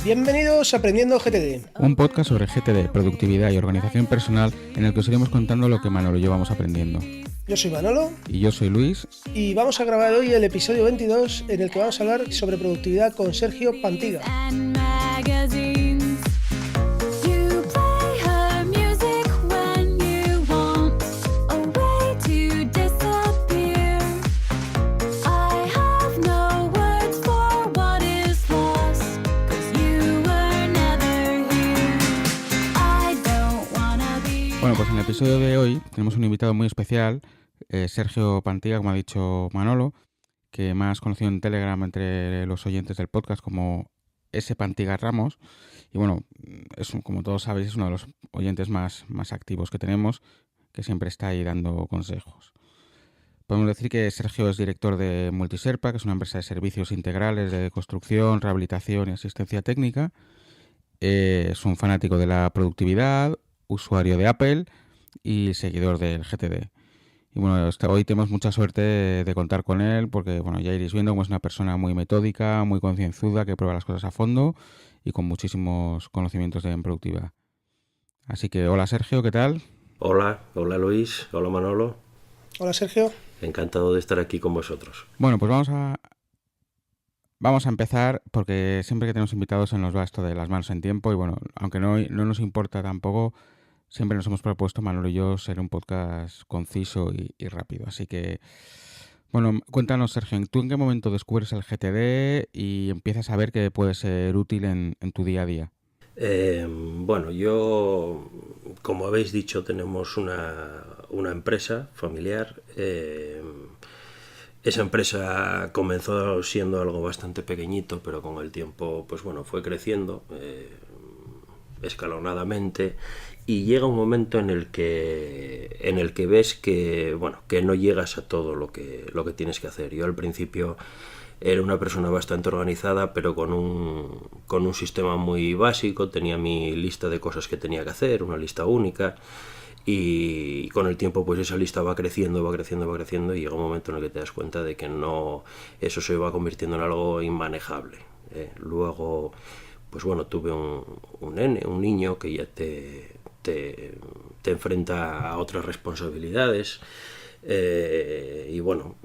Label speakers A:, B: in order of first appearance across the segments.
A: Bienvenidos a Aprendiendo GTD.
B: Un podcast sobre GTD, productividad y organización personal en el que os iremos contando lo que Manolo y yo vamos aprendiendo.
A: Yo soy Manolo.
B: Y yo soy Luis.
A: Y vamos a grabar hoy el episodio 22 en el que vamos a hablar sobre productividad con Sergio Pantiga.
B: Bueno, pues en el episodio de hoy tenemos un invitado muy especial, Sergio Pantiga, como ha dicho Manolo, que más conocido en Telegram entre los oyentes del podcast como S. Pantiga Ramos. Y bueno, como todos sabéis, es uno de los oyentes más activos que tenemos, que siempre está ahí dando consejos. Podemos decir que Sergio es director de Multiserpa, que es una empresa de servicios integrales de construcción, rehabilitación y asistencia técnica. Es un fanático de la productividad, usuario de Apple y seguidor del GTD. Y bueno, hoy tenemos mucha suerte de contar con él porque bueno, ya iréis viendo cómo es una persona muy metódica, muy concienzuda, que prueba las cosas a fondo y con muchísimos conocimientos en productividad. Así que hola Sergio, ¿qué tal?
C: Hola Luis, hola Manolo.
A: Hola Sergio.
C: Encantado de estar aquí con vosotros.
B: Bueno, pues vamos a empezar porque siempre que tenemos invitados se nos va esto de las manos en tiempo y bueno, aunque no nos importa tampoco, siempre nos hemos propuesto, Manolo y yo, ser un podcast conciso y rápido. Así que, bueno, cuéntanos, Sergio, ¿tú en qué momento descubres el GTD y empiezas a ver que puede ser útil en tu día a día?
C: Bueno, yo, como habéis dicho, tenemos una empresa familiar. Esa empresa comenzó siendo algo bastante pequeñito, pero con el tiempo, pues bueno, fue creciendo escalonadamente. Y llega un momento en el que ves que bueno, que no llegas a todo lo que tienes que hacer. Yo al principio era una persona bastante organizada, pero con un sistema muy básico. Tenía mi lista de cosas que tenía que hacer, una lista única. Y con el tiempo pues esa lista va creciendo y llega un momento en el que te das cuenta de que no, eso se va convirtiendo en algo inmanejable. Luego, pues bueno, tuve un niño que ya te enfrenta a otras responsabilidades y bueno,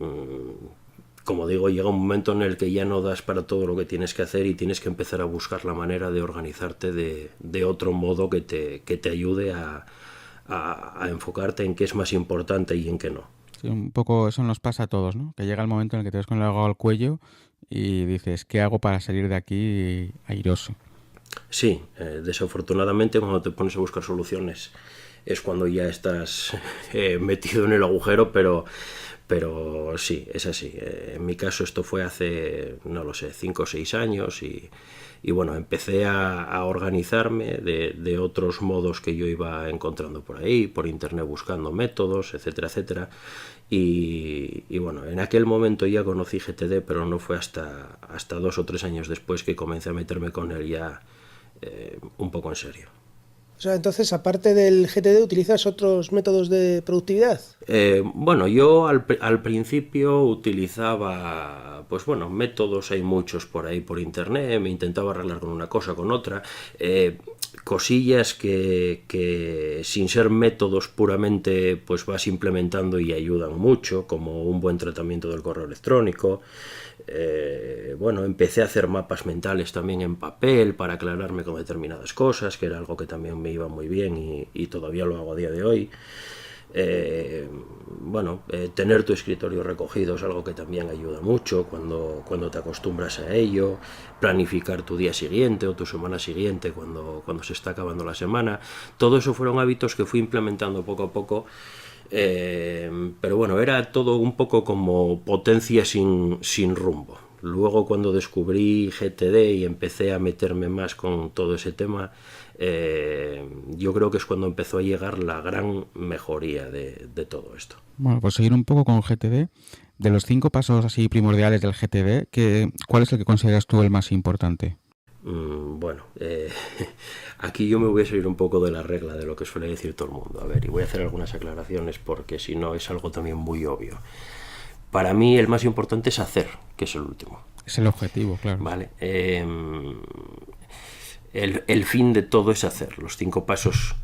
C: como digo, llega un momento en el que ya no das para todo lo que tienes que hacer y tienes que empezar a buscar la manera de organizarte de otro modo que te ayude a enfocarte en qué es más importante y en qué no.
B: Sí, un poco eso nos pasa a todos, ¿no? Que llega el momento en el que te ves con el agua al cuello y dices, ¿qué hago para salir de aquí airoso?
C: Sí, desafortunadamente cuando te pones a buscar soluciones es cuando ya estás metido en el agujero, pero sí, es así. En mi caso esto fue hace, no lo sé, 5 o 6 años y bueno, empecé a organizarme de otros modos que yo iba encontrando por ahí, por internet buscando métodos, etcétera, etcétera. Y bueno, en aquel momento ya conocí GTD, pero no fue hasta 2 o 3 años después que comencé a meterme con él ya un poco en serio.
A: O sea, entonces, aparte del GTD, ¿utilizas otros métodos de productividad?
C: Bueno, yo al principio utilizaba, pues bueno, métodos, hay muchos por ahí por internet, me intentaba arreglar con una cosa, con otra, cosillas que sin ser métodos puramente, pues vas implementando y ayudan mucho, como un buen tratamiento del correo electrónico. Bueno, empecé a hacer mapas mentales también en papel para aclararme con determinadas cosas, que era algo que también me iba muy bien y todavía lo hago a día de hoy. Tener tu escritorio recogido es algo que también ayuda mucho cuando te acostumbras a ello, planificar tu día siguiente o tu semana siguiente cuando se está acabando la semana. Todo eso fueron hábitos que fui implementando poco a poco. Pero bueno, era todo un poco como potencia sin rumbo. Luego cuando descubrí GTD y empecé a meterme más con todo ese tema, yo creo que es cuando empezó a llegar la gran mejoría de todo esto.
B: Bueno, pues seguir un poco con GTD. De los 5 pasos así primordiales del GTD, ¿cuál es el que consideras tú el más importante?
C: Aquí yo me voy a salir un poco de la regla de lo que suele decir todo el mundo. A ver, y voy a hacer algunas aclaraciones porque si no es algo también muy obvio. Para mí el más importante es hacer, que es el último.
B: Es el objetivo, claro.
C: Vale. el fin de todo es hacer. Los 5 pasos,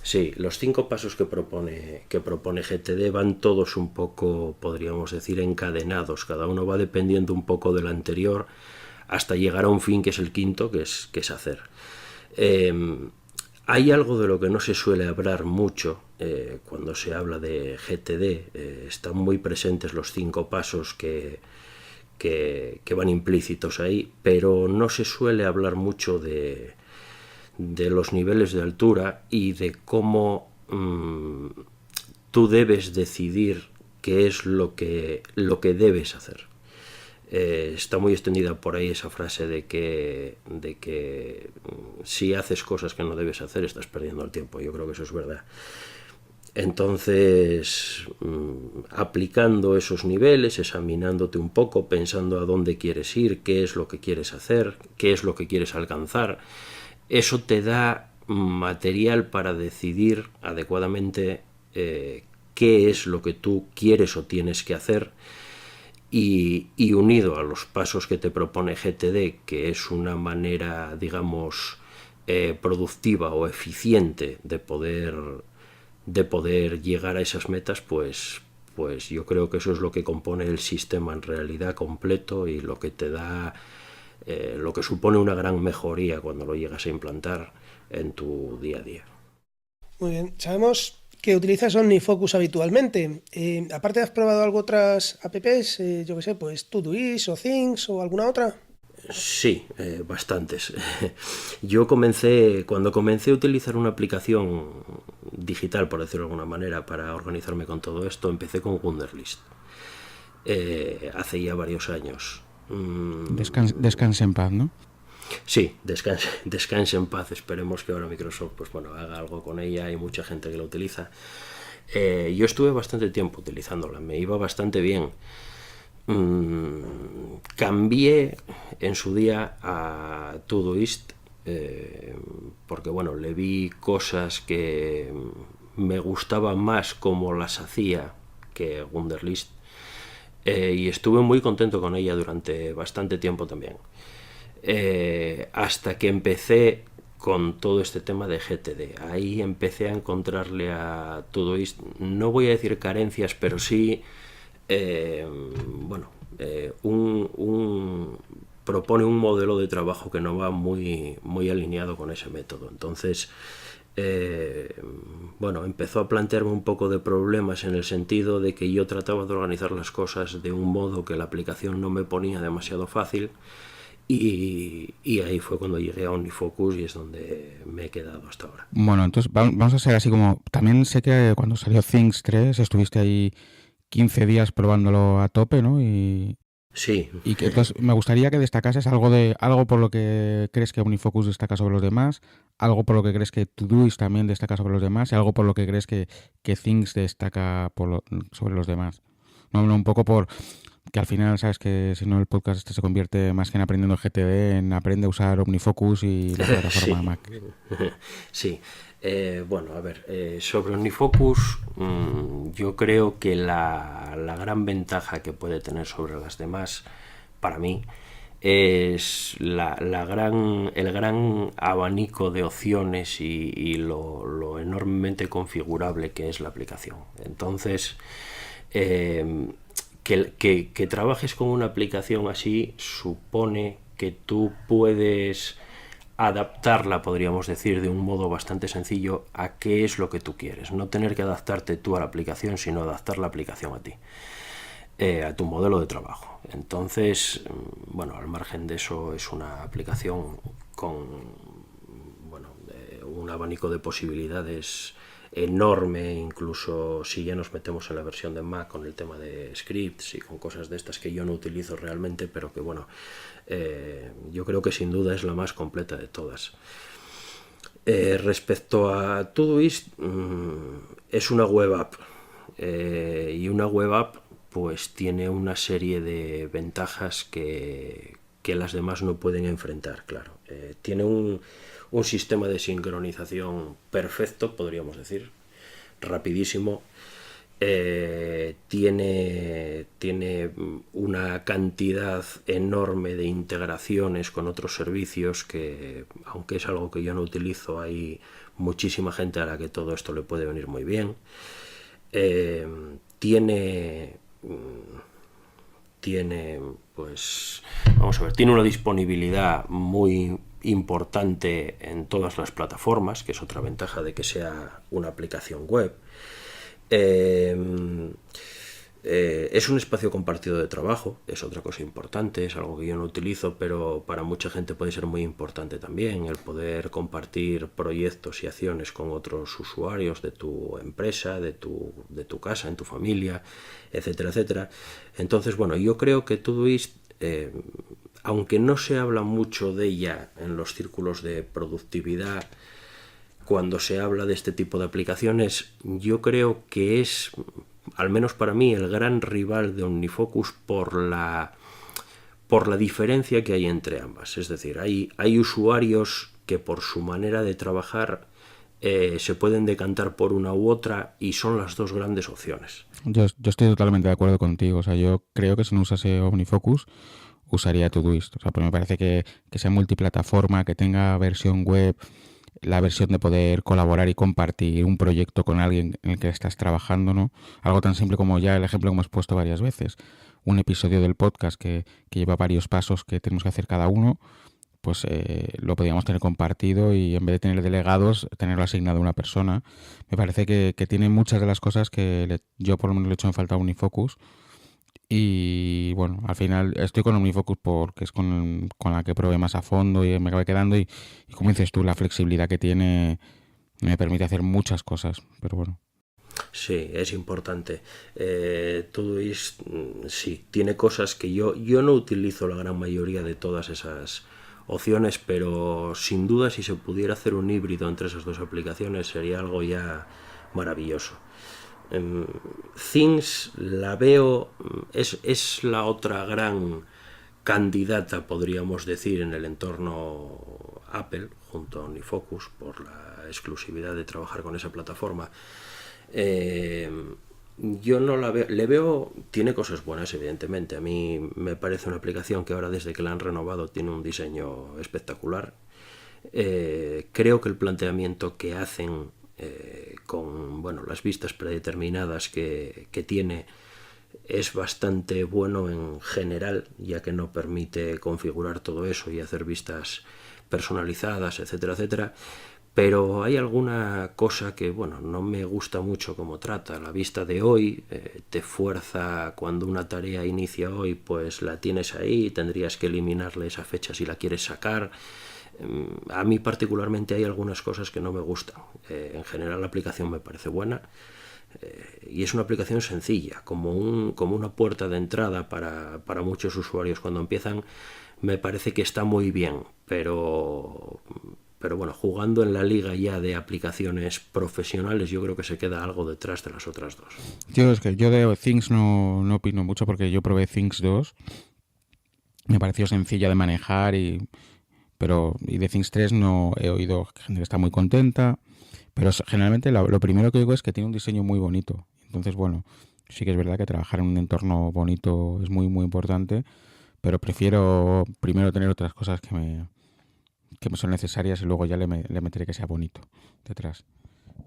C: sí, los 5 pasos que propone GTD van todos un poco, podríamos decir, encadenados. Cada uno va dependiendo un poco del anterior hasta llegar a un fin que es el quinto, que es hacer. Hay algo de lo que no se suele hablar mucho cuando se habla de GTD. Están muy presentes los 5 pasos que van implícitos ahí, pero no se suele hablar mucho de los niveles de altura y de cómo tú debes decidir qué es lo que debes hacer. Está muy extendida por ahí esa frase de que si haces cosas que no debes hacer estás perdiendo el tiempo. Yo creo que eso es verdad. Entonces, aplicando esos niveles, examinándote un poco, pensando a dónde quieres ir, qué es lo que quieres hacer, qué es lo que quieres alcanzar, eso te da material para decidir adecuadamente qué es lo que tú quieres o tienes que hacer. Y unido a los pasos que te propone GTD, que es una manera, digamos, productiva o eficiente de poder llegar a esas metas, pues yo creo que eso es lo que compone el sistema en realidad completo y lo que te da, lo que supone una gran mejoría cuando lo llegas a implantar en tu día a día.
A: Muy bien, sabemos que utilizas OmniFocus habitualmente. Aparte, ¿has probado algo otras apps? Yo qué sé, pues Todoist o Things o alguna otra.
C: Sí, bastantes. Yo cuando comencé a utilizar una aplicación digital, por decirlo de alguna manera, para organizarme con todo esto, empecé con Wunderlist. Hace ya varios años.
B: Descanse en paz, ¿no?
C: Sí, descanse en paz. Esperemos que ahora Microsoft haga algo con ella. Hay mucha gente que la utiliza. Yo estuve bastante tiempo utilizándola, me iba bastante bien. Cambié en su día a Todoist porque le vi cosas que me gustaban más como las hacía que Wunderlist, y estuve muy contento con ella durante bastante tiempo también. Hasta que empecé con todo este tema de GTD. Ahí empecé a encontrarle a Todoist, no voy a decir carencias, pero sí propone un modelo de trabajo que no va muy alineado con ese método. Entonces empezó a plantearme un poco de problemas en el sentido de que yo trataba de organizar las cosas de un modo que la aplicación no me ponía demasiado fácil. Y ahí fue cuando llegué a OmniFocus y es donde me he quedado hasta ahora.
B: Bueno, entonces vamos a ser así como... También sé que cuando salió Things 3 estuviste ahí 15 días probándolo a tope, ¿no?
C: Sí.
B: Y que, entonces, me gustaría que destacases algo por lo que crees que OmniFocus destaca sobre los demás, algo por lo que crees que Todoist también destaca sobre los demás y algo por lo que crees que Things destaca sobre los demás. No, un poco por... Que al final, sabes que si no el podcast este se convierte más que en aprendiendo GTD, en aprende a usar OmniFocus y la plataforma
C: sí.
B: Mac.
C: Sí. Sobre OmniFocus, yo creo que la gran ventaja que puede tener sobre las demás, para mí, es el gran abanico de opciones y lo enormemente configurable que es la aplicación. Entonces, que trabajes con una aplicación así supone que tú puedes adaptarla, podríamos decir, de un modo bastante sencillo a qué es lo que tú quieres. No tener que adaptarte tú a la aplicación, sino adaptar la aplicación a ti, a tu modelo de trabajo. Entonces, al margen de eso, es una aplicación con un abanico de posibilidades enorme, incluso si ya nos metemos en la versión de Mac con el tema de scripts y con cosas de estas que yo no utilizo realmente, pero que yo creo que sin duda es la más completa de todas. Respecto a Todoist, es una web app, y una web app pues tiene una serie de ventajas que las demás no pueden enfrentar, claro. Tiene un sistema de sincronización perfecto, podríamos decir, rapidísimo, tiene una cantidad enorme de integraciones con otros servicios que, aunque es algo que yo no utilizo, hay muchísima gente a la que todo esto le puede venir muy bien. Tiene pues, vamos a ver, tiene una disponibilidad muy importante en todas las plataformas, que es otra ventaja de que sea una aplicación web. Es un espacio compartido de trabajo, es otra cosa importante, es algo que yo no utilizo, pero para mucha gente puede ser muy importante también el poder compartir proyectos y acciones con otros usuarios de tu empresa, de tu casa, en tu familia, etcétera, etcétera. Entonces, bueno, yo creo que Todoist, aunque no se habla mucho de ella en los círculos de productividad, cuando se habla de este tipo de aplicaciones, yo creo que es, al menos para mí, el gran rival de OmniFocus por la diferencia que hay entre ambas. Es decir, hay usuarios que por su manera de trabajar se pueden decantar por una u otra y son las dos grandes opciones.
B: Yo estoy totalmente de acuerdo contigo. O sea, yo creo que si no usase OmniFocus, usaría Todoist. O sea, pero me parece que sea multiplataforma, que tenga versión web, la versión de poder colaborar y compartir un proyecto con alguien en el que estás trabajando, ¿no? Algo tan simple como ya el ejemplo que hemos puesto varias veces. Un episodio del podcast que lleva varios pasos que tenemos que hacer cada uno, pues lo podríamos tener compartido y en vez de tener delegados, tenerlo asignado a una persona. Me parece que tiene muchas de las cosas que yo por lo menos le he hecho en falta a OmniFocus. Y bueno, al final estoy con OmniFocus porque es con la que probé más a fondo y me acabé quedando y como dices tú, la flexibilidad que tiene me permite hacer muchas cosas, pero bueno.
C: Sí, es importante. Todoist, sí, tiene cosas que yo no utilizo la gran mayoría de todas esas opciones, pero sin duda si se pudiera hacer un híbrido entre esas dos aplicaciones sería algo ya maravilloso. Things la veo, es la otra gran candidata, podríamos decir, en el entorno Apple, junto a OmniFocus, por la exclusividad de trabajar con esa plataforma. Yo no la veo, le veo, tiene cosas buenas, evidentemente. A mí me parece una aplicación que ahora, desde que la han renovado, tiene un diseño espectacular. Creo que el planteamiento que hacen con las vistas predeterminadas que tiene es bastante bueno en general, ya que no permite configurar todo eso y hacer vistas personalizadas, etcétera, etcétera. Pero hay alguna cosa que, no me gusta mucho cómo trata. La vista de hoy te fuerza, cuando una tarea inicia hoy, pues la tienes ahí, tendrías que eliminarle esa fecha si la quieres sacar. A mí particularmente hay algunas cosas que no me gustan. En general la aplicación me parece buena y es una aplicación sencilla, como una puerta de entrada para muchos usuarios cuando empiezan. Me parece que está muy bien, pero bueno, jugando en la liga ya de aplicaciones profesionales, yo creo que se queda algo detrás de las otras dos.
B: Yo de Things no opino mucho porque yo probé Things 2, me pareció sencilla de manejar y de Things 3 no he oído gente que está muy contenta, pero generalmente lo primero que digo es que tiene un diseño muy bonito. Entonces, bueno, sí que es verdad que trabajar en un entorno bonito es muy, muy importante, pero prefiero primero tener otras cosas que me son necesarias y luego ya le meteré que sea bonito detrás.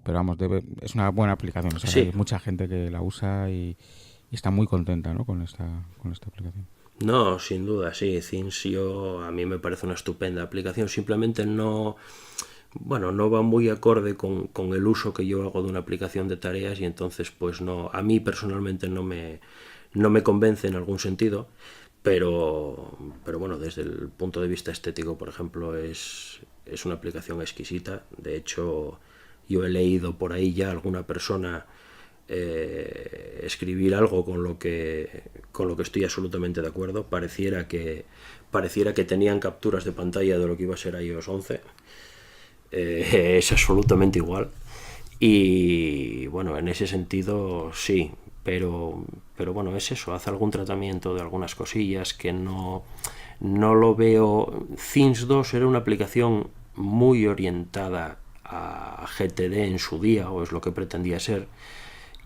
B: Pero vamos, es una buena aplicación. O sea, sí. Hay mucha gente que la usa y está muy contenta, ¿no? con esta aplicación.
C: No, sin duda, sí. Things a mí me parece una estupenda aplicación. Simplemente no va muy acorde con el uso que yo hago de una aplicación de tareas y entonces pues no, a mí personalmente no me convence en algún sentido. Pero bueno, desde el punto de vista estético, por ejemplo, es una aplicación exquisita. De hecho, yo he leído por ahí ya alguna persona escribir algo con lo que estoy absolutamente de acuerdo. Pareciera que tenían capturas de pantalla de lo que iba a ser iOS 11. Es absolutamente igual. Y bueno, en ese sentido sí. Pero bueno, es eso, hace algún tratamiento de algunas cosillas que no lo veo. Things 2 era una aplicación muy orientada a GTD en su día, o es lo que pretendía ser,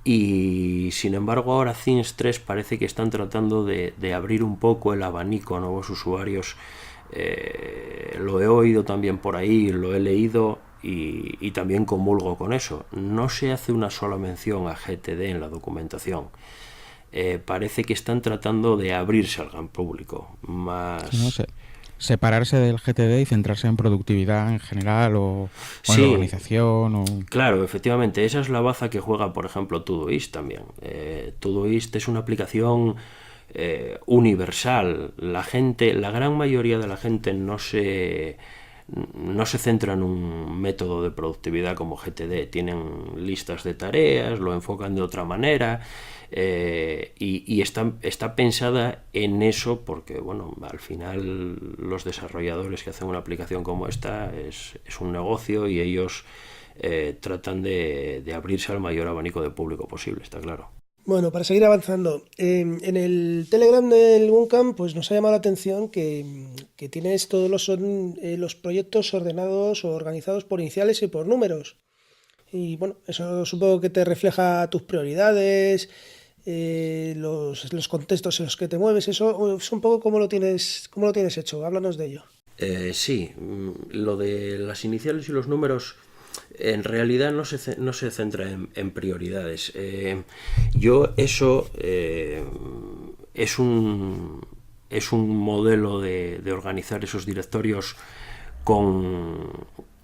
C: Y sin embargo ahora Things 3 parece que están tratando de abrir un poco el abanico a nuevos usuarios. Lo he oído también por ahí, lo he leído y también comulgo con eso. No se hace una sola mención a GTD en la documentación. Parece que están tratando de abrirse al gran público más.
B: No sé. Separarse del GTD y centrarse en productividad en general o en
C: Sí,
B: organización o...
C: claro, efectivamente, esa es la baza que juega, por ejemplo, Todoist también. Todoist es una aplicación universal. La gran mayoría de la gente no se centra en un método de productividad como GTD. Tienen listas de tareas, lo enfocan de otra manera, y está pensada en eso porque, bueno, al final los desarrolladores que hacen una aplicación como esta es un negocio y ellos tratan de abrirse al mayor abanico de público posible, está claro.
A: Bueno, para seguir avanzando, en el Telegram del Guncamp pues nos ha llamado la atención que tienes todos los proyectos ordenados o organizados por iniciales y por números. Y bueno, eso supongo que te refleja tus prioridades, los contextos en los que te mueves. Eso es un poco cómo lo tienes hecho. Háblanos de ello.
C: Sí, lo de las iniciales y los números en realidad no se centra en prioridades. Yo eso es un modelo de organizar esos directorios con,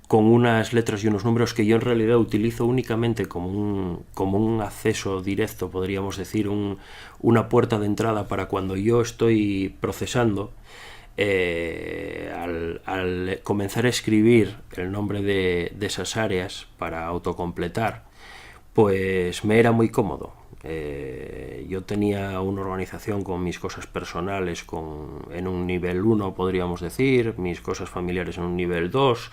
C: con unas letras y unos números que yo en realidad utilizo únicamente como un acceso directo, podríamos decir, una puerta de entrada para cuando yo estoy procesando. Al comenzar a escribir el nombre de esas áreas para autocompletar, pues me era muy cómodo. Yo tenía una organización con mis cosas personales en un nivel 1, podríamos decir, mis cosas familiares en un nivel 2,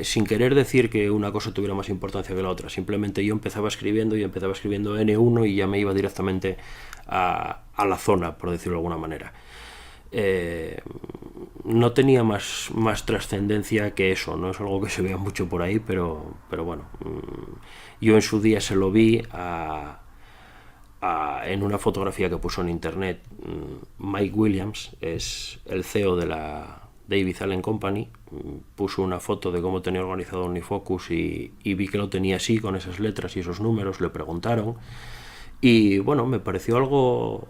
C: sin querer decir que una cosa tuviera más importancia que la otra. Simplemente yo empezaba escribiendo N1 y ya me iba directamente a la zona, por decirlo de alguna manera. No tenía más trascendencia que eso, no es algo que se vea mucho por ahí, pero bueno, yo en su día se lo vi en una fotografía que puso en internet. Mike Williams es el CEO de la David Allen Company, puso una foto de cómo tenía organizado OmniFocus y vi que lo tenía así, con esas letras y esos números. Le preguntaron y bueno, me pareció algo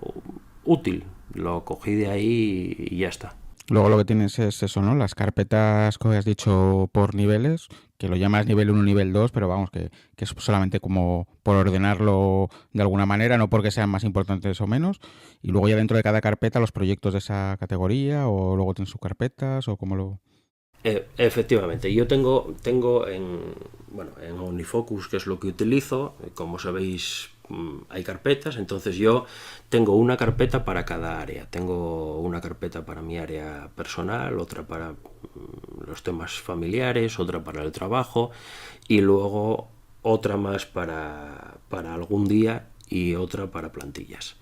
C: útil, lo cogí de ahí y ya está.
B: Luego lo que tienes es eso, ¿no? Las carpetas que has dicho por niveles, que lo llamas nivel 1, nivel 2, pero vamos, que es solamente como por ordenarlo de alguna manera, no porque sean más importantes o menos. Y luego ya dentro de cada carpeta los proyectos de esa categoría, o luego tienes subcarpetas, o cómo lo...
C: Efectivamente, yo tengo en OmniFocus, que es lo que utilizo, como sabéis, hay carpetas, entonces yo tengo una carpeta para cada área. Tengo una carpeta para mi área personal, otra para los temas familiares, otra para el trabajo y luego otra más para algún día y otra para plantillas.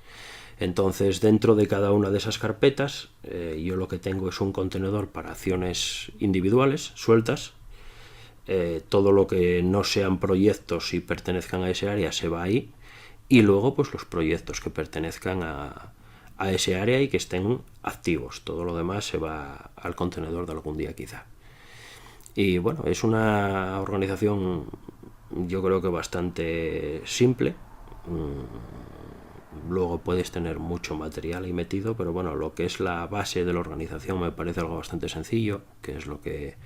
C: Entonces, dentro de cada una de esas carpetas, yo lo que tengo es un contenedor para acciones individuales, sueltas. Todo lo que no sean proyectos y pertenezcan a ese área se va ahí. Y luego, pues los proyectos que pertenezcan a ese área y que estén activos. Todo lo demás se va al contenedor de algún día, quizá. Y bueno, es una organización, yo creo que bastante simple. Luego puedes tener mucho material ahí metido, pero bueno, lo que es la base de la organización me parece algo bastante sencillo, que es lo que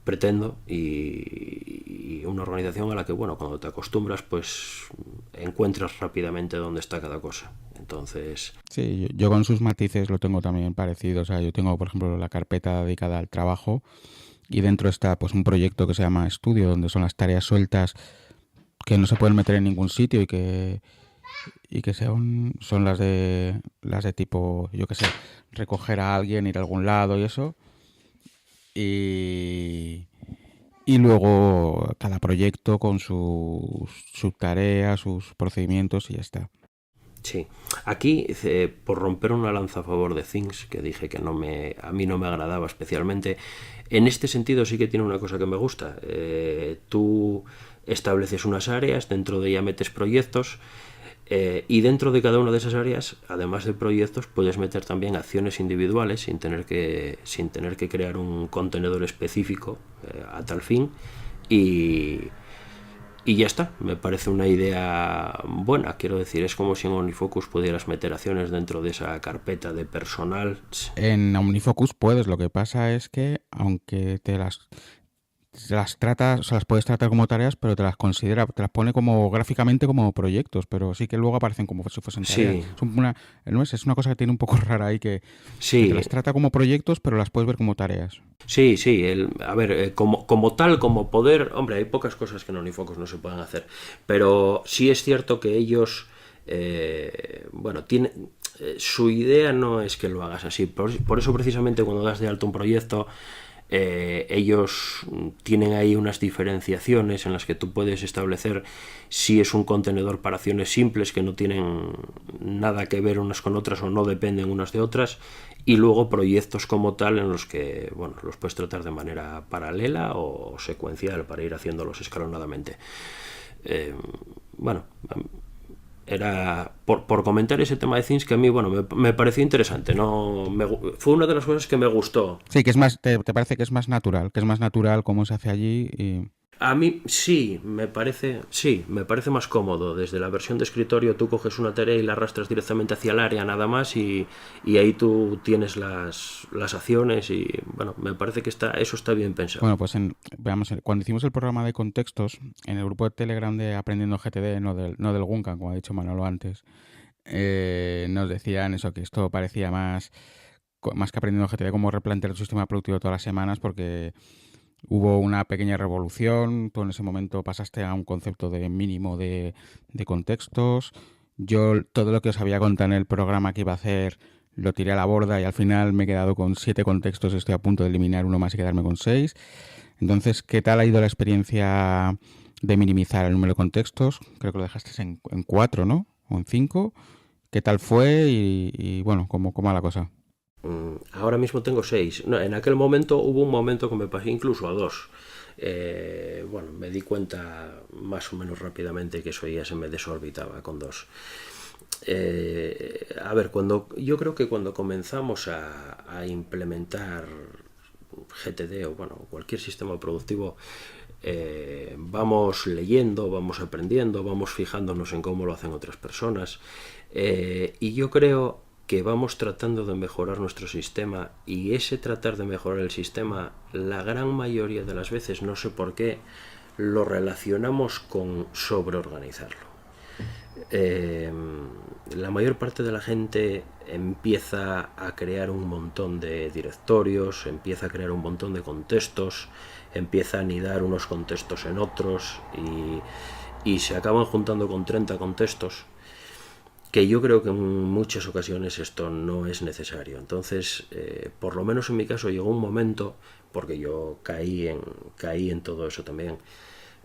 C: pretendo, y una organización a la que, bueno, cuando te acostumbras, pues encuentras rápidamente dónde está cada cosa. Entonces...
B: Sí, yo con sus matices lo tengo también parecido. O sea, yo tengo, por ejemplo, la carpeta dedicada al trabajo y dentro está pues un proyecto que se llama Estudio, donde son las tareas sueltas que no se pueden meter en ningún sitio y que son las de tipo, yo qué sé, recoger a alguien, ir a algún lado y eso. Y luego cada proyecto con sus subtareas, sus procedimientos y ya está.
C: Sí, aquí por romper una lanza a favor de Things, que dije que a mí no me agradaba especialmente, en este sentido sí que tiene una cosa que me gusta. Tú estableces unas áreas, dentro de ella metes proyectos, y dentro de cada una de esas áreas, además de proyectos, puedes meter también acciones individuales sin tener que crear un contenedor específico a tal fin, y ya está. Me parece una idea buena. Quiero decir, es como si en OmniFocus pudieras meter acciones dentro de esa carpeta de personal.
B: En OmniFocus puedes, lo que pasa es que aunque te las tratas, o sea, las puedes tratar como tareas, pero te las pone como gráficamente como proyectos, pero sí que luego aparecen como si fuesen tareas.
C: Sí,
B: Es una cosa que tiene un poco rara ahí, que te
C: sí,
B: las trata como proyectos, pero las puedes ver como tareas.
C: sí, sí. A ver, como tal, como poder, hombre, hay pocas cosas que en OmniFocus no se puedan hacer, pero sí es cierto que ellos, bueno, tienen... su idea no es que lo hagas así. Por eso precisamente cuando das de alto un proyecto, ellos tienen ahí unas diferenciaciones en las que tú puedes establecer si es un contenedor para acciones simples que no tienen nada que ver unas con otras o no dependen unas de otras, y luego proyectos como tal en los que, bueno, los puedes tratar de manera paralela o secuencial para ir haciéndolos escalonadamente. Bueno, era por comentar ese tema de Things que a mí, bueno, me pareció interesante, ¿no? Fue una de las cosas que me gustó.
B: Sí, que es más, te parece que es más natural cómo se hace allí.
C: A mí sí, me parece más cómodo. Desde la versión de escritorio tú coges una tarea y la arrastras directamente hacia el área nada más, y ahí tú tienes las acciones, y bueno, me parece que eso está bien pensado.
B: Bueno, pues cuando hicimos el programa de contextos, en el grupo de Telegram de Aprendiendo GTD, no del Gunkan, como ha dicho Manolo antes, nos decían eso, que esto parecía más que Aprendiendo GTD, como replantear el sistema productivo todas las semanas, porque hubo una pequeña revolución. Tú en ese momento pasaste a un concepto de mínimo de contextos. Yo todo lo que os había contado en el programa que iba a hacer lo tiré a la borda y al final me he quedado con 7 contextos. Estoy a punto de eliminar uno más y quedarme con 6. Entonces, ¿qué tal ha ido la experiencia de minimizar el número de contextos? Creo que lo dejaste en 4, ¿no? O en 5. ¿Qué tal fue? Y bueno, ¿cómo va la cosa?
C: Ahora mismo tengo 6. No, en aquel momento hubo un momento que me pasé incluso a 2. Bueno, me di cuenta más o menos rápidamente que eso ya se me desorbitaba con 2. A ver, yo creo que cuando comenzamos a implementar GTD o bueno, cualquier sistema productivo, vamos leyendo, vamos aprendiendo, vamos fijándonos en cómo lo hacen otras personas, y yo creo que vamos tratando de mejorar nuestro sistema, y ese tratar de mejorar el sistema, la gran mayoría de las veces, no sé por qué, lo relacionamos con sobreorganizarlo. La mayor parte de la gente empieza a crear un montón de directorios, empieza a crear un montón de contextos, empieza a anidar unos contextos en otros, y se acaban juntando con 30 contextos, que yo creo que en muchas ocasiones esto no es necesario. Entonces, por lo menos en mi caso llegó un momento, porque yo caí en todo eso también,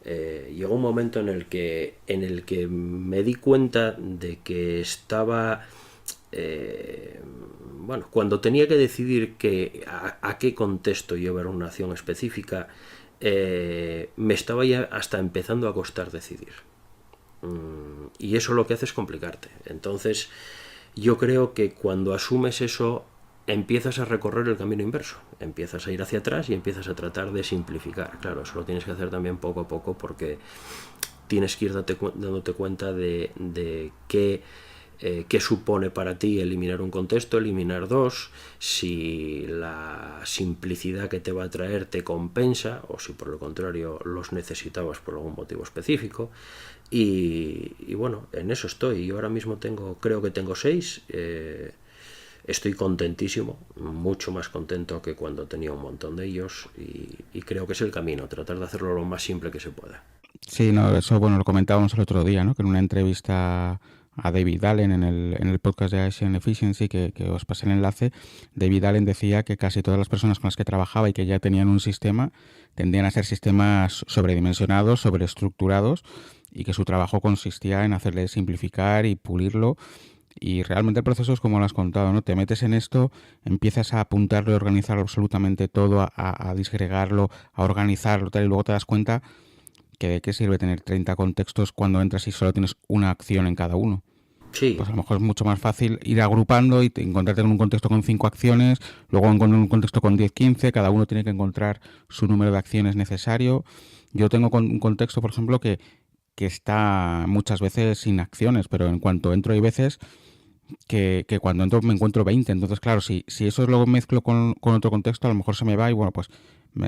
C: llegó un momento en el que me di cuenta de que estaba, bueno, cuando tenía que decidir a qué contexto llevar una acción específica, me estaba ya hasta empezando a costar decidir. Y eso lo que hace es complicarte. Entonces yo creo que cuando asumes eso, empiezas a recorrer el camino inverso, empiezas a ir hacia atrás y empiezas a tratar de simplificar. Claro, eso lo tienes que hacer también poco a poco, porque tienes que ir dándote cuenta de qué supone para ti eliminar un contexto, eliminar 2, si la simplicidad que te va a traer te compensa o si por lo contrario los necesitabas por algún motivo específico. Y bueno, en eso estoy. Yo ahora mismo creo que tengo 6. Estoy contentísimo, mucho más contento que cuando tenía un montón de ellos, y creo que es el camino, tratar de hacerlo lo más simple que se pueda.
B: Sí, no, eso bueno, lo comentábamos el otro día, ¿no? Que en una entrevista a David Allen en el podcast de Asian Efficiency, que os pasé el enlace, David Allen decía que casi todas las personas con las que trabajaba y que ya tenían un sistema tendían a ser sistemas sobredimensionados, sobreestructurados, y que su trabajo consistía en hacerle simplificar y pulirlo. Y realmente el proceso es como lo has contado, ¿no? Te metes en esto, empiezas a apuntarlo y organizarlo absolutamente todo, a disgregarlo, a organizarlo, tal, y luego te das cuenta que de qué sirve tener 30 contextos cuando entras y solo tienes una acción en cada uno.
C: Sí.
B: Pues a lo mejor es mucho más fácil ir agrupando y encontrarte en un contexto con 5 acciones, luego encontrar un contexto con 10, 15, cada uno tiene que encontrar su número de acciones necesario. Yo tengo un contexto, por ejemplo, que está muchas veces sin acciones, pero en cuanto entro hay veces que cuando entro me encuentro 20. Entonces, claro, si eso luego mezclo con otro contexto, a lo mejor se me va y bueno, pues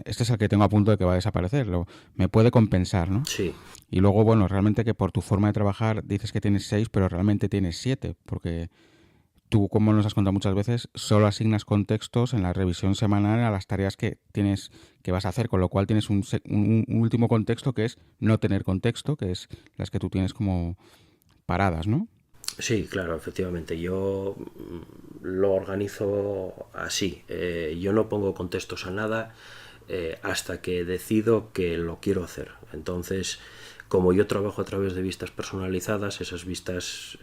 B: este es el que tengo a punto de que va a desaparecer. Me puede compensar, ¿no?
C: Sí.
B: Y luego, bueno, realmente que por tu forma de trabajar dices que tienes 6, pero realmente tienes 7, porque tú, como nos has contado muchas veces, solo asignas contextos en la revisión semanal a las tareas que vas a hacer, con lo cual tienes un último contexto que es no tener contexto, que es las que tú tienes como paradas, ¿no?
C: Sí, claro, efectivamente. Yo lo organizo así. Yo no pongo contextos a nada hasta que decido que lo quiero hacer. Entonces, como yo trabajo a través de vistas personalizadas, esas vistas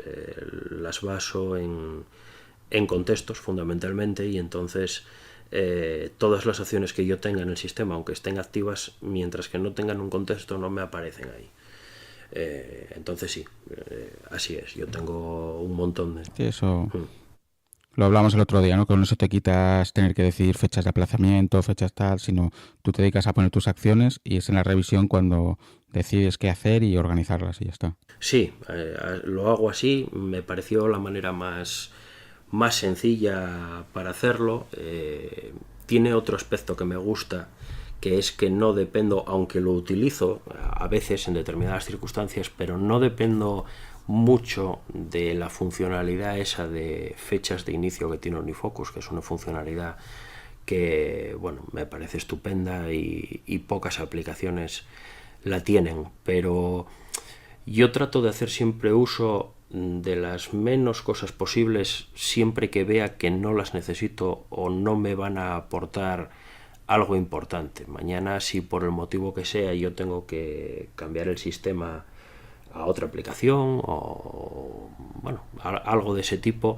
C: las baso en contextos fundamentalmente, y entonces todas las acciones que yo tenga en el sistema, aunque estén activas, mientras que no tengan un contexto, no me aparecen ahí. Entonces sí, así es. Yo tengo un montón de...
B: Sí, eso lo hablamos el otro día, ¿no? Que con eso te quitas tener que decidir fechas de aplazamiento, fechas tal, sino tú te dedicas a poner tus acciones y es en la revisión cuando decides qué hacer y organizarlas y ya está.
C: Sí, lo hago así. Me pareció la manera más sencilla para hacerlo. Tiene otro aspecto que me gusta, que es que no dependo, aunque lo utilizo a veces en determinadas circunstancias, pero no dependo mucho de la funcionalidad esa de fechas de inicio que tiene OmniFocus, que es una funcionalidad que, bueno, me parece estupenda y pocas aplicaciones la tienen, pero yo trato de hacer siempre uso de las menos cosas posibles siempre que vea que no las necesito o no me van a aportar algo importante. Mañana, si por el motivo que sea yo tengo que cambiar el sistema a otra aplicación o bueno, algo de ese tipo,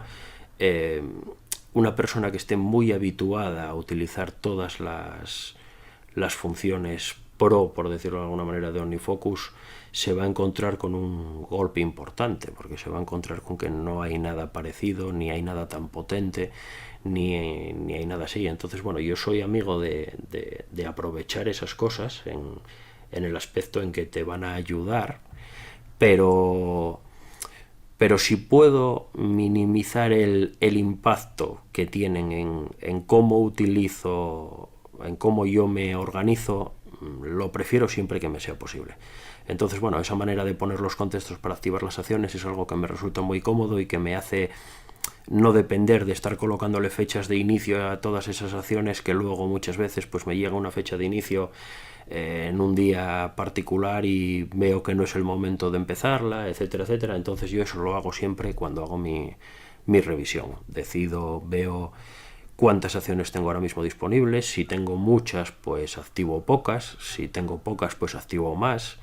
C: una persona que esté muy habituada a utilizar todas las funciones pro, por decirlo de alguna manera, de OmniFocus, se va a encontrar con un golpe importante, porque se va a encontrar con que no hay nada parecido, ni hay nada tan potente, ni hay nada así. Entonces, bueno, yo soy amigo de aprovechar esas cosas en el aspecto en que te van a ayudar, pero si puedo minimizar el impacto que tienen en cómo utilizo, en cómo yo me organizo, lo prefiero siempre que me sea posible. Entonces, bueno, esa manera de poner los contextos para activar las acciones es algo que me resulta muy cómodo y que me hace no depender de estar colocándole fechas de inicio a todas esas acciones, que luego muchas veces pues me llega una fecha de inicio en un día particular y veo que no es el momento de empezarla, etcétera, etcétera. Entonces yo eso lo hago siempre cuando hago mi revisión. Decido, veo cuántas acciones tengo ahora mismo disponibles. Si tengo muchas, pues activo pocas. Si tengo pocas, pues activo más.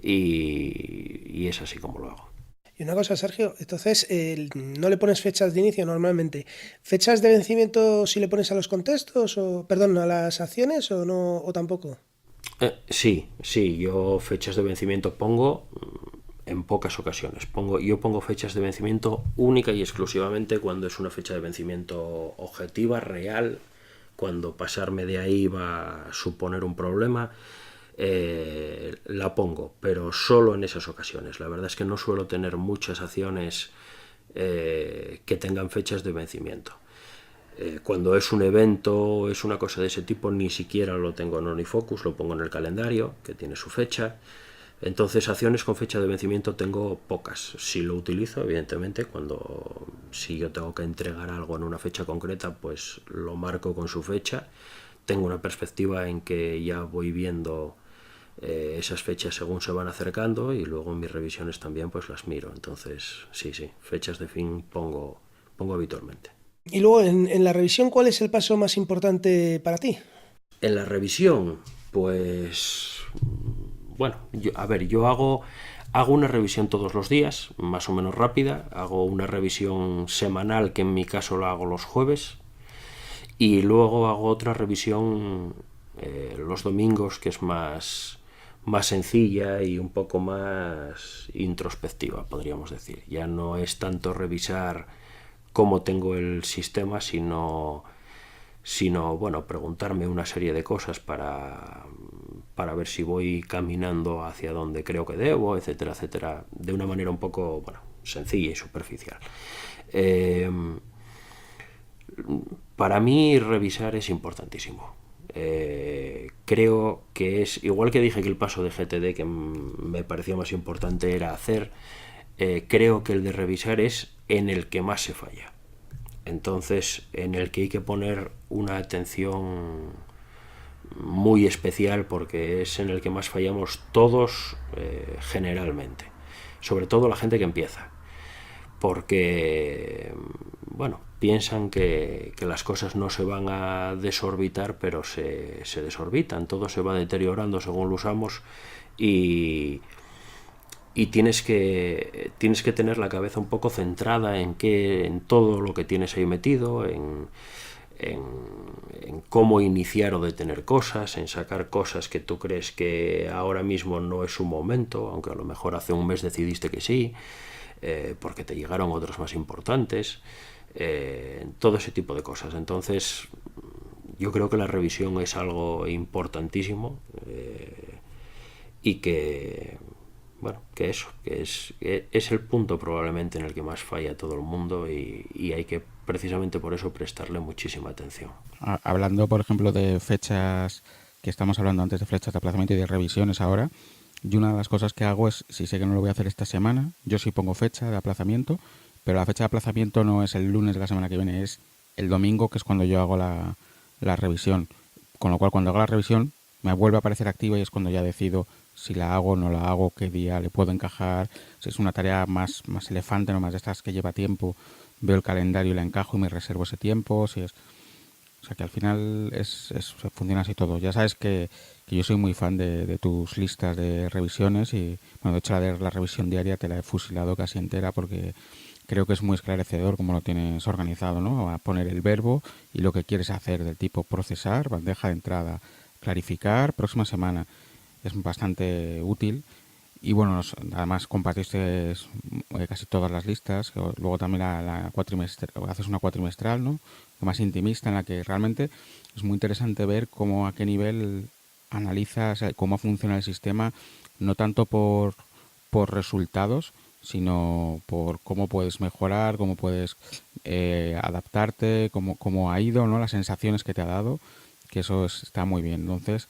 C: Y es así como lo hago.
A: Y una cosa, Sergio, entonces no le pones fechas de inicio normalmente. ¿Fechas de vencimiento si le pones a los contextos o, perdón, a las acciones o no, o tampoco?
C: Sí, yo fechas de vencimiento pongo en pocas ocasiones. Yo pongo fechas de vencimiento única y exclusivamente cuando es una fecha de vencimiento objetiva, real, cuando pasarme de ahí va a suponer un problema. La pongo, pero solo en esas ocasiones. La verdad es que no suelo tener muchas acciones que tengan fechas de vencimiento. Cuando es un evento, es una cosa de ese tipo, ni siquiera lo tengo en OmniFocus, lo pongo en el calendario, que tiene su fecha. Entonces, acciones con fecha de vencimiento tengo pocas. Si lo utilizo, evidentemente, si yo tengo que entregar algo en una fecha concreta, pues lo marco con su fecha. Tengo una perspectiva en que ya voy viendo esas fechas según se van acercando y luego en mis revisiones también pues las miro. Entonces, sí, fechas de fin pongo habitualmente.
A: Y luego, en la revisión, ¿cuál es el paso más importante para ti?
C: En la revisión, pues, bueno, yo hago una revisión todos los días, más o menos rápida. Hago una revisión semanal, que en mi caso la hago los jueves, y luego hago otra revisión los domingos, que es más más sencilla y un poco más introspectiva, podríamos decir. Ya no es tanto revisar cómo tengo el sistema, sino bueno, preguntarme una serie de cosas para ver si voy caminando hacia donde creo que debo, etcétera, etcétera, de una manera un poco, bueno, sencilla y superficial. Para mí revisar es importantísimo. Creo que es, igual que dije que el paso de GTD que me parecía más importante era hacer, creo que el de revisar es en el que más se falla. Entonces, en el que hay que poner una atención muy especial, porque es en el que más fallamos todos, generalmente, sobre todo la gente que empieza, porque bueno, piensan que las cosas no se van a desorbitar, pero se desorbitan, todo se va deteriorando según lo usamos, y tienes que tener la cabeza un poco centrada en todo lo que tienes ahí metido, en cómo iniciar o detener cosas, en sacar cosas que tú crees que ahora mismo no es su momento, aunque a lo mejor hace un mes decidiste que sí, porque te llegaron otros más importantes, todo ese tipo de cosas. Entonces, yo creo que la revisión es algo importantísimo, y que, bueno, que es el punto probablemente en el que más falla todo el mundo, y hay que precisamente por eso prestarle muchísima atención.
B: Hablando, por ejemplo, de fechas, que estamos hablando antes de fechas de aplazamiento y de revisiones ahora, y una de las cosas que hago es, si sé que no lo voy a hacer esta semana, yo sí pongo fecha de aplazamiento, pero la fecha de aplazamiento no es el lunes de la semana que viene, es el domingo, que es cuando yo hago la revisión. Con lo cual, cuando hago la revisión, me vuelve a aparecer activa y es cuando ya decido si la hago o no la hago, qué día le puedo encajar, si es una tarea más elefante, no más de estas que lleva tiempo, veo el calendario y la encajo y me reservo ese tiempo, si es... O sea que al final funciona así todo. Ya sabes que yo soy muy fan de tus listas de revisiones y, bueno, de hecho la revisión diaria te la he fusilado casi entera porque creo que es muy esclarecedor cómo lo tienes organizado, ¿no? A poner el verbo y lo que quieres hacer, del tipo procesar, bandeja de entrada, clarificar, próxima semana. Es bastante útil. Y bueno, además compartiste casi todas las listas. Luego también la cuatrimestral, haces una cuatrimestral, ¿no? Más intimista, en la que realmente es muy interesante ver cómo, a qué nivel analizas cómo funciona el sistema, no tanto por resultados, sino por cómo puedes mejorar, cómo puedes adaptarte, cómo ha ido, ¿no? Las sensaciones que te ha dado, que eso está muy bien. Entonces,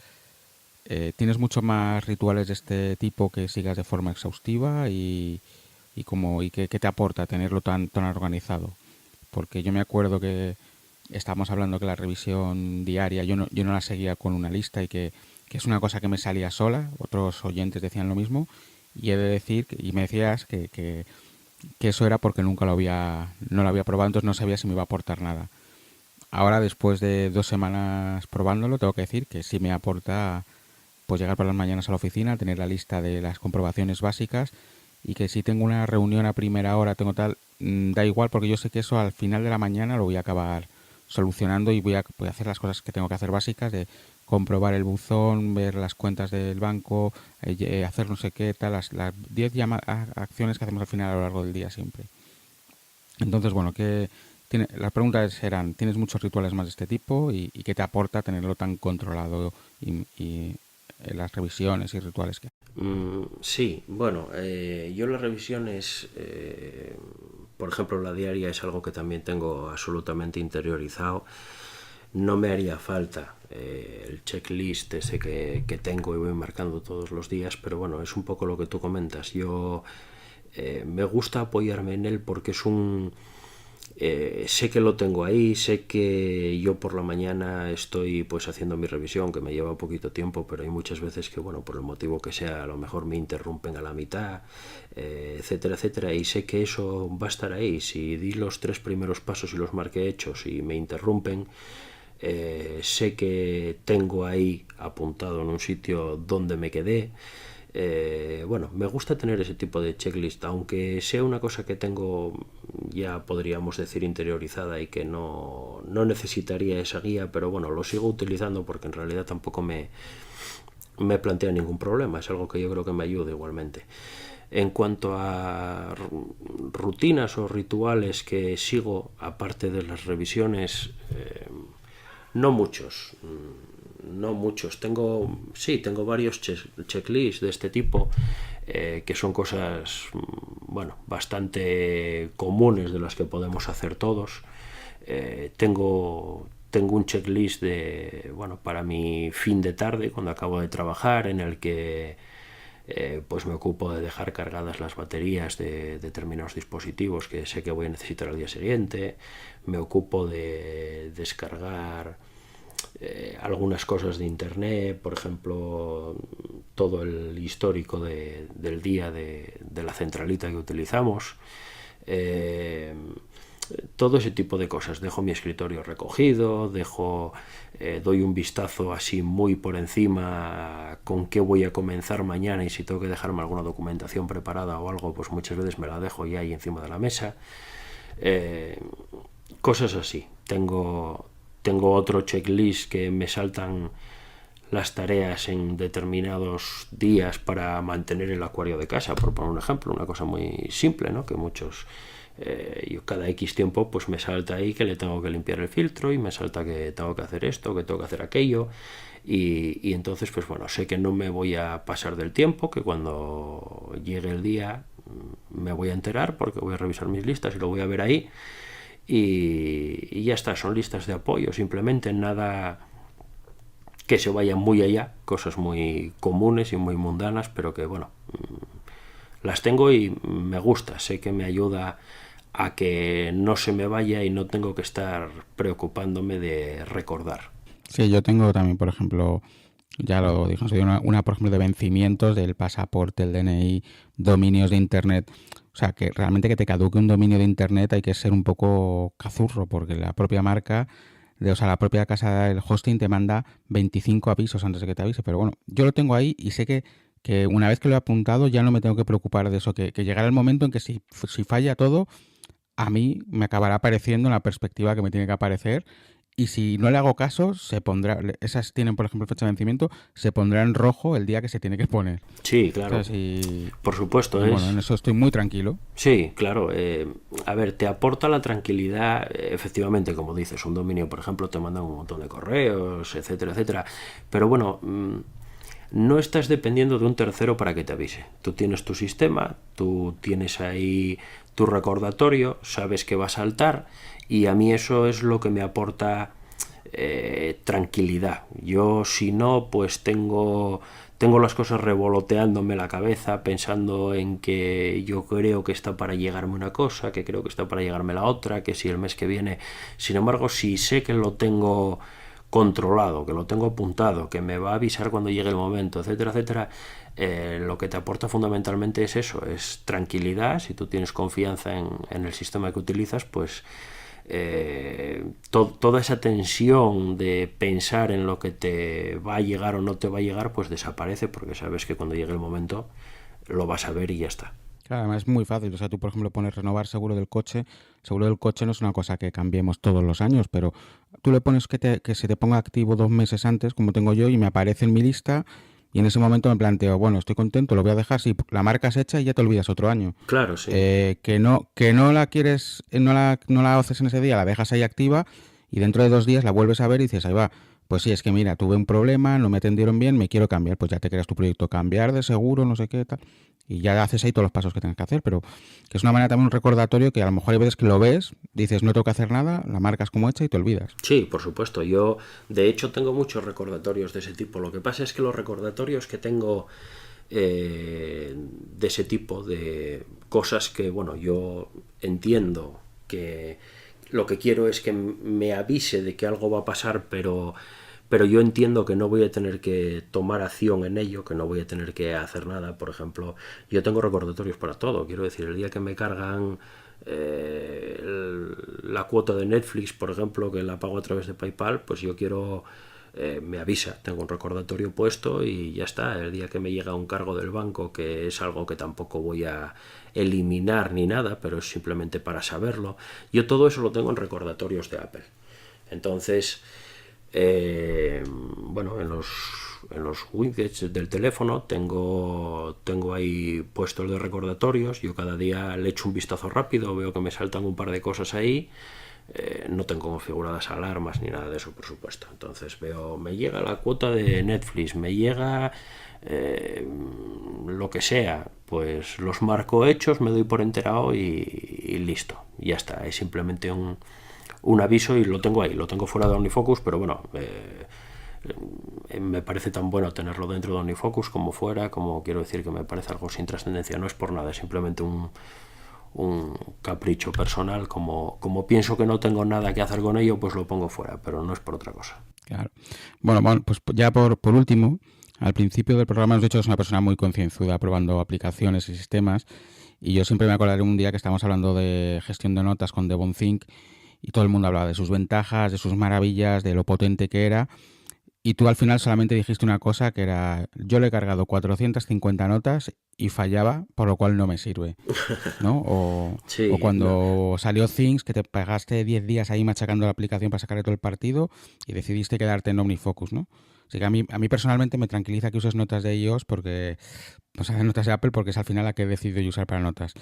B: tienes mucho más rituales de este tipo que sigas de forma exhaustiva y qué te aporta tenerlo tan organizado. Porque yo me acuerdo que estábamos hablando que la revisión diaria yo no la seguía con una lista y que es una cosa que me salía sola. Otros oyentes decían lo mismo y he de decir, y me decías que eso era porque no lo había probado, entonces no sabía si me iba a aportar nada. Ahora, después de 2 semanas probándolo, tengo que decir que sí me aporta, pues, llegar por las mañanas a la oficina, tener la lista de las comprobaciones básicas, y que si tengo una reunión a primera hora, tengo tal, da igual, porque yo sé que eso al final de la mañana lo voy a acabar solucionando y voy a hacer las cosas que tengo que hacer básicas, de comprobar el buzón, ver las cuentas del banco, hacer no sé qué tal, las 10 acciones que hacemos al final a lo largo del día siempre. Entonces, bueno, las preguntas eran, ¿tienes muchos rituales más de este tipo? ¿Y qué te aporta tenerlo tan controlado y las revisiones y rituales que...
C: Sí, bueno, yo las revisiones, por ejemplo, la diaria es algo que también tengo absolutamente interiorizado. No me haría falta el checklist ese que tengo y voy marcando todos los días, pero bueno, es un poco lo que tú comentas. Yo me gusta apoyarme en él porque es sé que lo tengo ahí, sé que yo por la mañana estoy pues haciendo mi revisión, que me lleva un poquito tiempo, pero hay muchas veces que, bueno, por el motivo que sea, a lo mejor me interrumpen a la mitad, etcétera, etcétera, y sé que eso va a estar ahí. Si di los 3 primeros pasos y los marqué hechos y me interrumpen, sé que tengo ahí apuntado en un sitio donde me quedé. Bueno, me gusta tener ese tipo de checklist, aunque sea una cosa que tengo, ya podríamos decir, interiorizada y que no necesitaría esa guía, pero bueno, lo sigo utilizando porque en realidad tampoco me me plantea ningún problema, es algo que yo creo que me ayuda igualmente. En cuanto a rutinas o rituales que sigo, aparte de las revisiones, no muchos. Tengo varios checklists de este tipo, que son cosas, bueno, bastante comunes, de las que podemos hacer todos. Tengo un checklist para mi fin de tarde, cuando acabo de trabajar, en el que pues me ocupo de dejar cargadas las baterías de determinados dispositivos que sé que voy a necesitar al día siguiente. Me ocupo de descargar algunas cosas de internet, por ejemplo, todo el histórico del día de la centralita que utilizamos. Todo ese tipo de cosas. Dejo mi escritorio recogido, doy un vistazo así muy por encima con qué voy a comenzar mañana, y si tengo que dejarme alguna documentación preparada o algo, pues muchas veces me la dejo ya ahí encima de la mesa. Cosas así. Tengo otro checklist que me saltan las tareas en determinados días para mantener el acuario de casa, por poner un ejemplo, una cosa muy simple, ¿no? Que muchos... yo cada X tiempo pues me salta ahí que le tengo que limpiar el filtro, y me salta que tengo que hacer esto, que tengo que hacer aquello, y entonces pues bueno, sé que no me voy a pasar del tiempo, que cuando llegue el día me voy a enterar, porque voy a revisar mis listas y lo voy a ver ahí, y ya está. Son listas de apoyo, simplemente, nada que se vaya muy allá, cosas muy comunes y muy mundanas, pero que bueno, las tengo y me gusta, sé que me ayuda a que no se me vaya y no tengo que estar preocupándome de recordar.
B: Sí, yo tengo también, por ejemplo, ya lo dijimos, una por ejemplo, de vencimientos del pasaporte, el DNI, dominios de internet. O sea, que realmente que te caduque un dominio de internet hay que ser un poco cazurro, porque la propia marca, la propia casa del hosting te manda 25 avisos antes de que te avise. Pero bueno, yo lo tengo ahí y sé que una vez que lo he apuntado ya no me tengo que preocupar de eso, que llegará el momento en que si falla todo, a mí me acabará apareciendo en la perspectiva que me tiene que aparecer, y si no le hago caso, se pondrá, esas tienen por ejemplo fecha de vencimiento, se pondrá en rojo el día que se tiene que poner.
C: Sí, claro.
B: O sea,
C: por supuesto.
B: Bueno, en eso estoy muy tranquilo.
C: Sí, claro. A ver, te aporta la tranquilidad, efectivamente, como dices, un dominio, por ejemplo, te manda un montón de correos, etcétera, etcétera. Pero bueno, no estás dependiendo de un tercero para que te avise. Tú tienes tu sistema, tú tienes ahí tu recordatorio, sabes que va a saltar, y a mí eso es lo que me aporta tranquilidad. Yo, si no, pues tengo las cosas revoloteándome la cabeza, pensando en que yo creo que está para llegarme una cosa, que creo que está para llegarme la otra, que si el mes que viene. Sin embargo, si sé que lo tengo controlado, que lo tengo apuntado, que me va a avisar cuando llegue el momento, etcétera, etcétera, lo que te aporta fundamentalmente es eso, es tranquilidad. Si tú tienes confianza en el sistema que utilizas, pues toda esa tensión de pensar en lo que te va a llegar o no te va a llegar, pues desaparece, porque sabes que cuando llegue el momento lo vas a ver y ya está.
B: Claro, además es muy fácil. O sea, tú por ejemplo pones renovar seguro del coche. Seguro del coche no es una cosa que cambiemos todos los años, pero tú le pones que se te ponga activo 2 meses antes, como tengo yo, y me aparece en mi lista, y en ese momento me planteo, bueno, estoy contento, lo voy a dejar, si la marca es hecha y ya te olvidas otro año.
C: Claro, sí.
B: Que no la quieres, no la haces en ese día, la dejas ahí activa, y dentro de 2 días la vuelves a ver y dices, ahí va, pues sí, es que mira, tuve un problema, no me atendieron bien, me quiero cambiar. Pues ya te creas tu proyecto, cambiar de seguro, no sé qué, tal, y ya haces ahí todos los pasos que tienes que hacer. Pero que es una manera también, un recordatorio, que a lo mejor hay veces que lo ves, dices, no tengo que hacer nada, la marcas como hecha y te olvidas.
C: Sí, por supuesto. Yo, de hecho, tengo muchos recordatorios de ese tipo. Lo que pasa es que los recordatorios que tengo de ese tipo, de cosas que, bueno, yo entiendo que lo que quiero es que me avise de que algo va a pasar, pero yo entiendo que no voy a tener que tomar acción en ello, que no voy a tener que hacer nada. Por ejemplo, yo tengo recordatorios para todo. Quiero decir, el día que me cargan la cuota de Netflix, por ejemplo, que la pago a través de PayPal, pues yo quiero... me avisa, tengo un recordatorio puesto y ya está. El día que me llega un cargo del banco, que es algo que tampoco voy a eliminar ni nada, pero es simplemente para saberlo, yo todo eso lo tengo en recordatorios de Apple. Entonces, bueno, los widgets del teléfono tengo ahí puestos de recordatorios. Yo cada día le echo un vistazo rápido, veo que me saltan un par de cosas ahí. No tengo configuradas alarmas ni nada de eso, por supuesto. Entonces veo, me llega la cuota de Netflix, me llega lo que sea, pues los marco hechos, me doy por enterado y listo. Ya está, es simplemente un aviso y lo tengo ahí, lo tengo fuera de OmniFocus, pero bueno, me parece tan bueno tenerlo dentro de OmniFocus como fuera, como quiero decir que me parece algo sin trascendencia, no es por nada, es simplemente un capricho personal, como pienso que no tengo nada que hacer con ello, pues lo pongo fuera, pero no es por otra cosa.
B: Claro. Bueno, pues ya por último, al principio del programa hemos dicho que es una persona muy concienzuda probando aplicaciones y sistemas, y yo siempre me acordaré un día que estábamos hablando de gestión de notas con Devonthink y todo el mundo hablaba de sus ventajas, de sus maravillas, de lo potente que era, y tú al final solamente dijiste una cosa, que era: yo le he cargado 450 notas y fallaba, por lo cual no me sirve, ¿no?
C: Sí,
B: o cuando salió Things, que te pegaste 10 días ahí machacando la aplicación para sacarle todo el partido y decidiste quedarte en OmniFocus, ¿no? Así que a mí personalmente me tranquiliza que uses notas de iOS, porque notas de Apple, porque es al final la que he decidido usar para notas.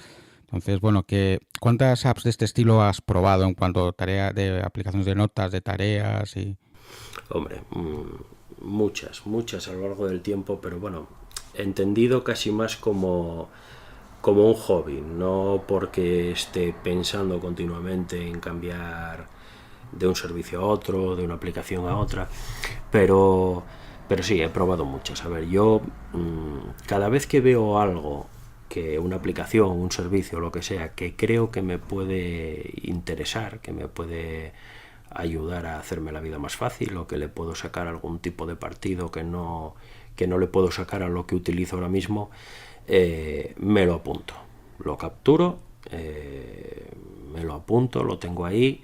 B: Entonces, bueno, ¿cuántas apps de este estilo has probado en cuanto a tareas de aplicaciones de notas, de tareas y...?
C: Hombre, muchas a lo largo del tiempo, pero bueno, entendido casi más como un hobby, no porque esté pensando continuamente en cambiar de un servicio a otro, de una aplicación a otra, pero sí, he probado muchas. A ver, yo cada vez que veo algo, que una aplicación, un servicio, lo que sea, que creo que me puede interesar, que me puede ayudar a hacerme la vida más fácil, o que le puedo sacar algún tipo de partido que no le puedo sacar a lo que utilizo ahora mismo, me lo apunto, lo capturo, me lo apunto, lo tengo ahí,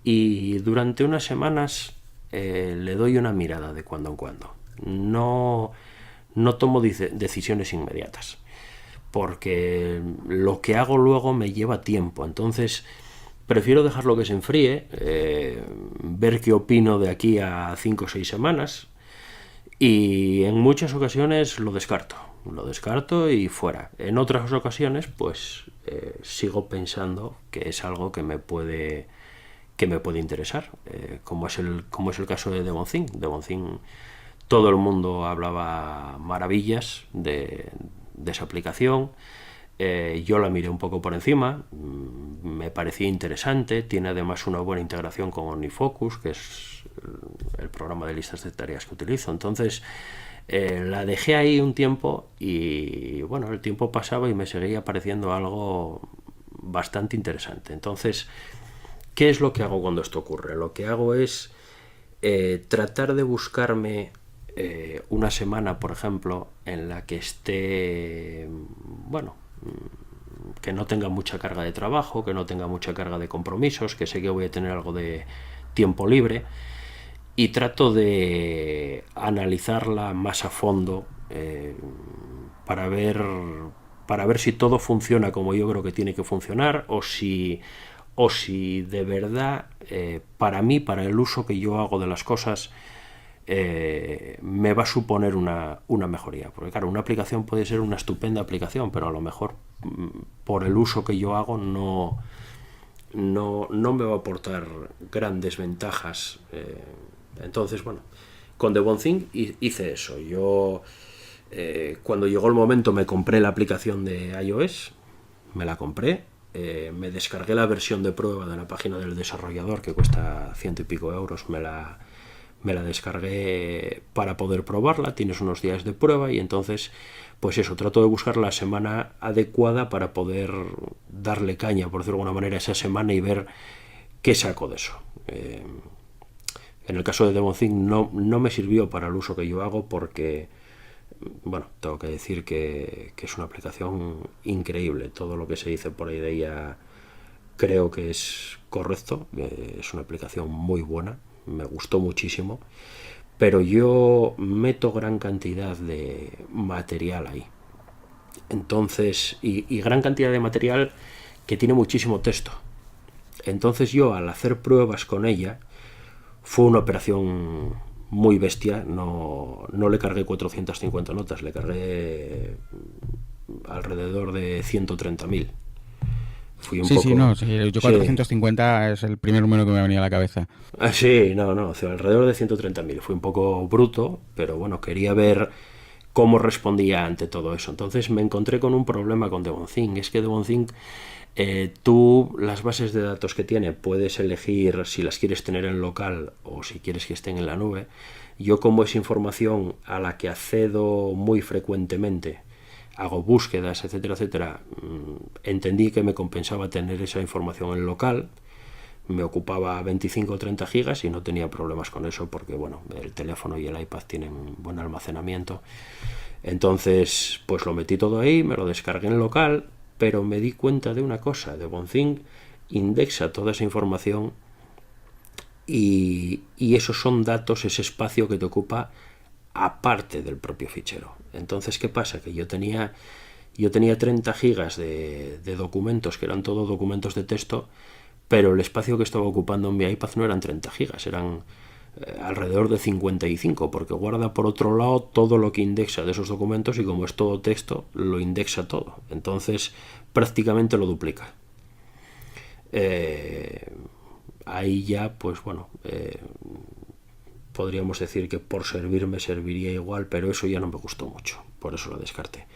C: y durante unas semanas le doy una mirada de cuando en cuando. No tomo decisiones inmediatas, porque lo que hago luego me lleva tiempo, entonces prefiero dejarlo que se enfríe, ver qué opino de aquí a 5 o 6 semanas, y en muchas ocasiones lo descarto y fuera. En otras ocasiones pues sigo pensando que es algo que me puede interesar, como es el caso de Devonthink. Devonthink, todo el mundo hablaba maravillas de esa aplicación. Yo la miré un poco por encima, me parecía interesante, tiene además una buena integración con OmniFocus, que es el programa de listas de tareas que utilizo. Entonces la dejé ahí un tiempo y bueno, el tiempo pasaba y me seguía pareciendo algo bastante interesante. Entonces, ¿qué es lo que hago cuando esto ocurre? Lo que hago es tratar de buscarme una semana, por ejemplo, en la que esté, bueno, que no tenga mucha carga de trabajo, que no tenga mucha carga de compromisos, que sé que voy a tener algo de tiempo libre, y trato de analizarla más a fondo para ver si todo funciona como yo creo que tiene que funcionar, o si de verdad para mí, para el uso que yo hago de las cosas, me va a suponer una mejoría. Porque claro, una aplicación puede ser una estupenda aplicación, pero a lo mejor por el uso que yo hago no me va a aportar grandes ventajas. Entonces, bueno, con Devonthink hice eso. Yo cuando llegó el momento me compré la aplicación de iOS, me la compré, me descargué la versión de prueba de la página del desarrollador, que cuesta 100 y pico euros, me la descargué para poder probarla. Tienes unos días de prueba y entonces, pues eso, trato de buscar la semana adecuada para poder darle caña, por decirlo de alguna manera, esa semana y ver qué saco de eso. En el caso de Devonthink no me sirvió para el uso que yo hago, porque, bueno, tengo que decir que es una aplicación increíble. Todo lo que se dice por ahí de ella creo que es correcto, es una aplicación muy buena, me gustó muchísimo, pero yo meto gran cantidad de material ahí. Entonces, y gran cantidad de material que tiene muchísimo texto. Entonces yo, al hacer pruebas con ella, fue una operación muy bestia, no le cargué 450 notas, le cargué alrededor de 130.000. Fui un poco...
B: yo 450 es el primer número que me ha venido a la cabeza.
C: Sí, alrededor de 130.000. Fui un poco bruto, pero bueno, quería ver cómo respondía ante todo eso. Entonces me encontré con un problema con Devonthink. Es que Devonthink, tú las bases de datos que tiene puedes elegir si las quieres tener en local o si quieres que estén en la nube. Yo, como es información a la que accedo muy frecuentemente, hago búsquedas, etcétera, etcétera, entendí que me compensaba tener esa información en local. Me ocupaba 25 o 30 gigas y no tenía problemas con eso porque, bueno, el teléfono y el iPad tienen buen almacenamiento. Entonces, pues lo metí todo ahí, me lo descargué en local, pero me di cuenta de una cosa: Devonthink indexa toda esa información y esos son datos, ese espacio que te ocupa aparte del propio fichero. Entonces, ¿qué pasa? Que yo tenía 30 gigas de documentos, que eran todos documentos de texto, pero el espacio que estaba ocupando en mi iPad no eran 30 gigas, eran alrededor de 55, porque guarda por otro lado todo lo que indexa de esos documentos, y como es todo texto, lo indexa todo. Entonces, prácticamente lo duplica. Ahí ya, pues bueno, podríamos decir que por servirme serviría igual, pero eso ya no me gustó mucho, por eso lo descarté.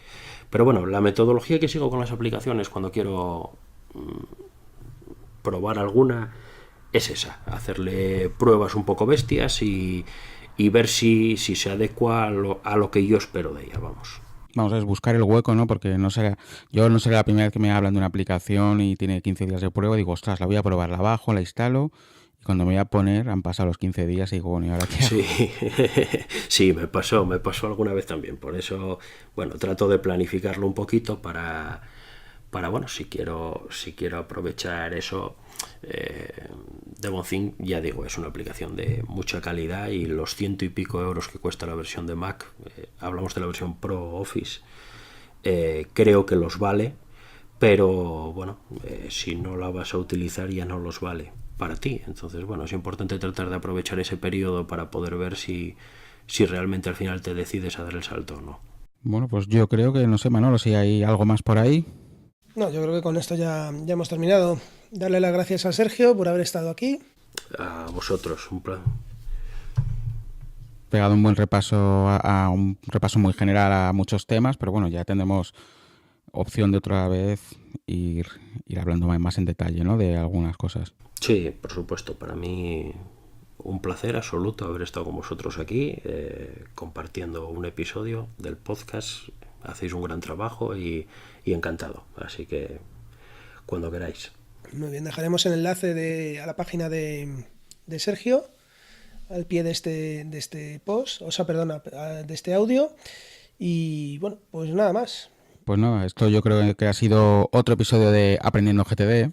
C: Pero bueno, la metodología que sigo con las aplicaciones cuando quiero probar alguna es esa: hacerle pruebas un poco bestias y ver si se adecua a lo que yo espero de ella, vamos.
B: Vamos, es buscar el hueco, ¿no? Porque yo no seré la primera vez que me hablan de una aplicación y tiene 15 días de prueba, digo, ostras, la voy a probar, la bajo, la instalo, y cuando me voy a poner han pasado los 15 días y digo, bueno, ¿y ahora qué hago?
C: Sí, sí, me pasó alguna vez también. Por eso, bueno, trato de planificarlo un poquito para bueno, si quiero aprovechar eso. Devonthink, ya digo, es una aplicación de mucha calidad, y los 100 y pico euros que cuesta la versión de Mac, hablamos de la versión Pro Office, creo que los vale, pero bueno, si no la vas a utilizar ya no los vale para ti. Entonces, bueno, es importante tratar de aprovechar ese periodo para poder ver si realmente al final te decides a dar el salto o no.
B: Bueno, pues yo creo que, no sé, Manolo, si hay algo más por ahí.
A: No, yo creo que con esto ya hemos terminado. Darle las gracias a Sergio por haber estado aquí.
C: A vosotros, un plan.
B: Pegado un buen repaso a un repaso muy general a muchos temas, pero bueno, ya tendremos opción de otra vez ir hablando más en detalle, ¿no?, de algunas cosas.
C: Sí, por supuesto. Para mí un placer absoluto haber estado con vosotros aquí, compartiendo un episodio del podcast. Hacéis un gran trabajo y encantado. Así que cuando queráis.
A: Muy bien, dejaremos el enlace a la página de Sergio al pie de este post, de este audio. Y bueno, pues nada más.
B: Pues no, esto yo creo que ha sido otro episodio de Aprendiendo GTD.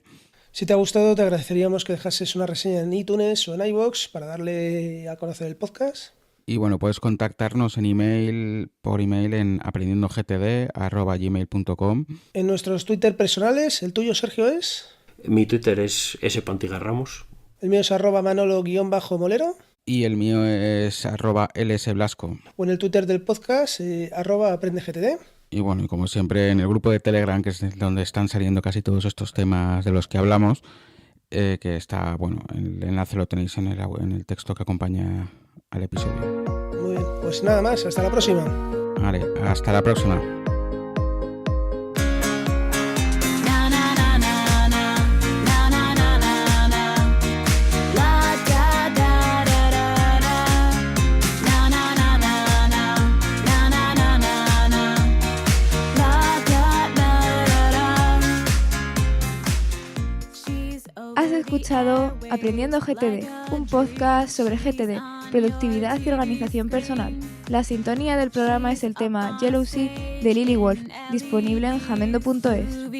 A: Si te ha gustado, te agradeceríamos que dejases una reseña en iTunes o en iVoox para darle a conocer el podcast.
B: Y bueno, puedes contactarnos por email en aprendiendogtd@gmail.com.
A: En nuestros Twitter personales, ¿el tuyo, Sergio, es?
C: Mi Twitter es @pantigarramos.
A: El mío es @manolo_molero.
B: Y el mío es @lsblasco.
A: O en el Twitter del podcast, @aprendegtd.
B: Y bueno, y como siempre, en el grupo de Telegram, que es donde están saliendo casi todos estos temas de los que hablamos, que está, bueno, el enlace lo tenéis en el texto que acompaña al episodio.
A: Muy bien, pues nada más, hasta la próxima.
B: Vale, hasta la próxima.
D: Has escuchado Aprendiendo GTD, un podcast sobre GTD, productividad y organización personal. La sintonía del programa es el tema Yellow Sea de Lily Wolf, disponible en jamendo.es.